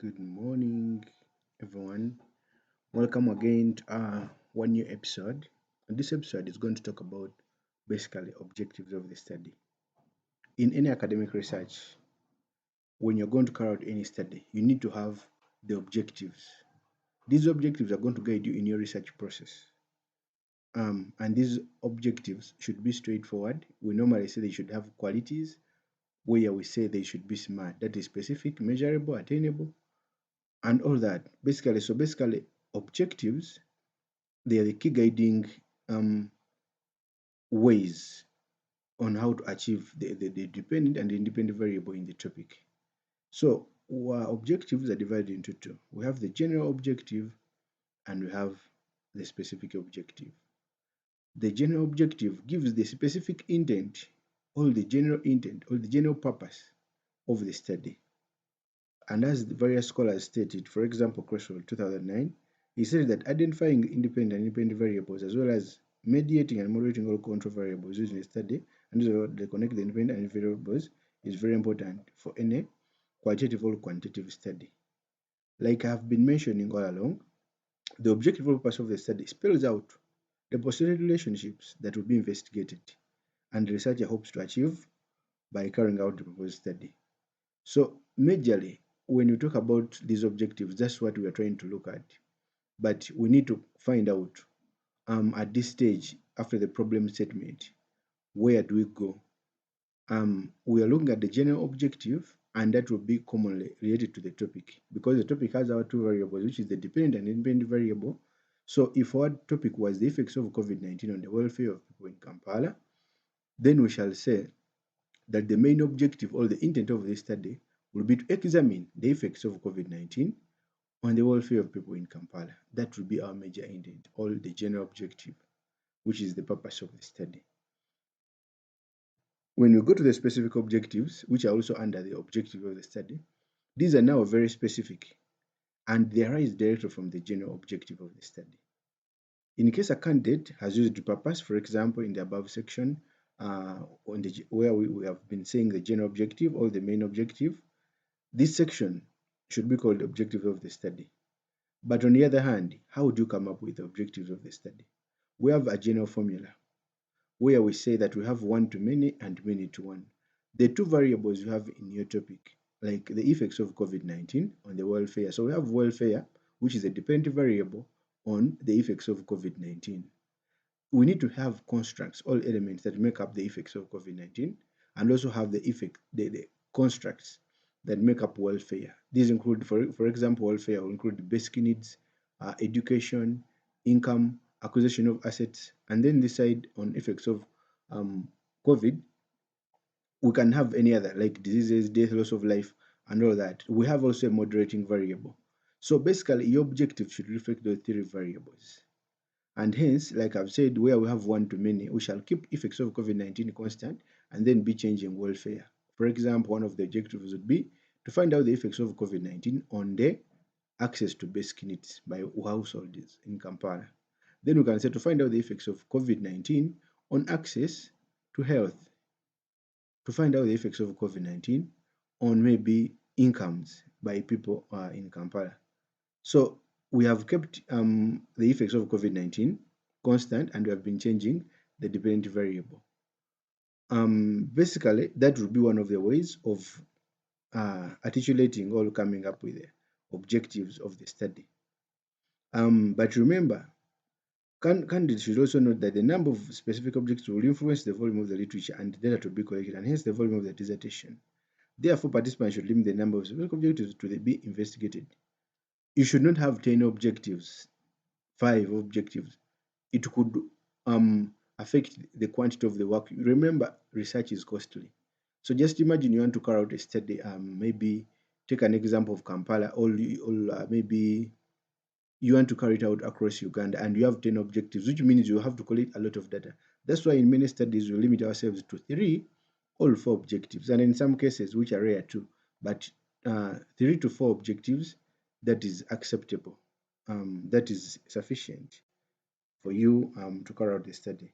Good morning, everyone. Welcome again to one new episode. And this episode is going to talk about basically objectives of the study. In any academic research, when you're going to carry out any study, you need to have the objectives. These objectives are going to guide you in your research process. And these objectives should be straightforward. We normally say they should have qualities, where we say they should be smart. That is specific, measurable, attainable, and all that. Basically, objectives, they are the key guiding um, ways on how to achieve the dependent and independent variable in the topic. So our objectives are divided into two. We have the general objective and we have the specific objective. The general objective gives the specific intent, or the general intent, or the general purpose of the study. And as the various scholars stated, for example, Creswell 2009, he said that identifying independent and independent variables as well as mediating and moderating all control variables using a study and they connect the independent and variables is very important for any qualitative or quantitative study. Like I have been mentioning all along, the objective purpose of the study spells out the postulated relationships that will be investigated and the researcher hopes to achieve by carrying out the proposed study. So, majorly, when you talk about these objectives, that's what we are trying to look at. But we need to find out at this stage, after the problem statement, where do we go? We are looking at the general objective, and that will be commonly related to the topic because the topic has our two variables, which is the dependent and independent variable. So, if our topic was the effects of COVID-19 on the welfare of people in Kampala, then we shall say that the main objective or the intent of this study will be to examine the effects of COVID-19 on the welfare of people in Kampala. That will be our major intent or the general objective, which is the purpose of the study. When we go to the specific objectives, which are also under the objective of the study, these are now very specific and they arise directly from the general objective of the study. In case a candidate has used the purpose, for example, in the above section, where we have been saying the general objective or the main objective, this section should be called objective of the study. But on the other hand, how do you come up with the objectives of the study? We have a general formula where we say that we have one to many and many to one. The two variables you have in your topic, like the effects of COVID-19 on the welfare. So we have welfare, which is a dependent variable on the effects of COVID-19. We need to have constructs, all elements that make up the effects of COVID-19, and also have the constructs that make up welfare. These include, for example, welfare will include basic needs, education, income, acquisition of assets, and then decide on effects of um, COVID. We can have any other like diseases, death, loss of life, and all that. We have also a moderating variable. So basically, your objective should reflect those three variables. And hence, like I've said, where we have one to many, we shall keep effects of COVID-19 constant and then be changing welfare. For example, one of the objectives would be to find out the effects of COVID-19 on the access to basic needs by households in Kampala. Then we can say to find out the effects of COVID-19 on access to health, to find out the effects of COVID-19 on maybe incomes by people in Kampala. So we have kept the effects of COVID-19 constant and we have been changing the dependent variable. Basically, that would be one of the ways of articulating or coming up with the objectives of the study. But remember, candidates should also note that the number of specific objects will influence the volume of the literature and the data to be collected, and hence the volume of the dissertation. Therefore, participants should limit the number of specific objectives to be investigated. You should not have 10 objectives, 5 objectives. It could affect the quantity of the work. Remember, research is costly. So just imagine you want to carry out a study, maybe take an example of Kampala, or maybe you want to carry it out across Uganda and you have 10 objectives, which means you have to collect a lot of data. That's why in many studies we limit ourselves to 3 or 4 objectives, and in some cases, which are rare too, but 3 to 4 objectives, that is acceptable. That is sufficient for you to carry out the study.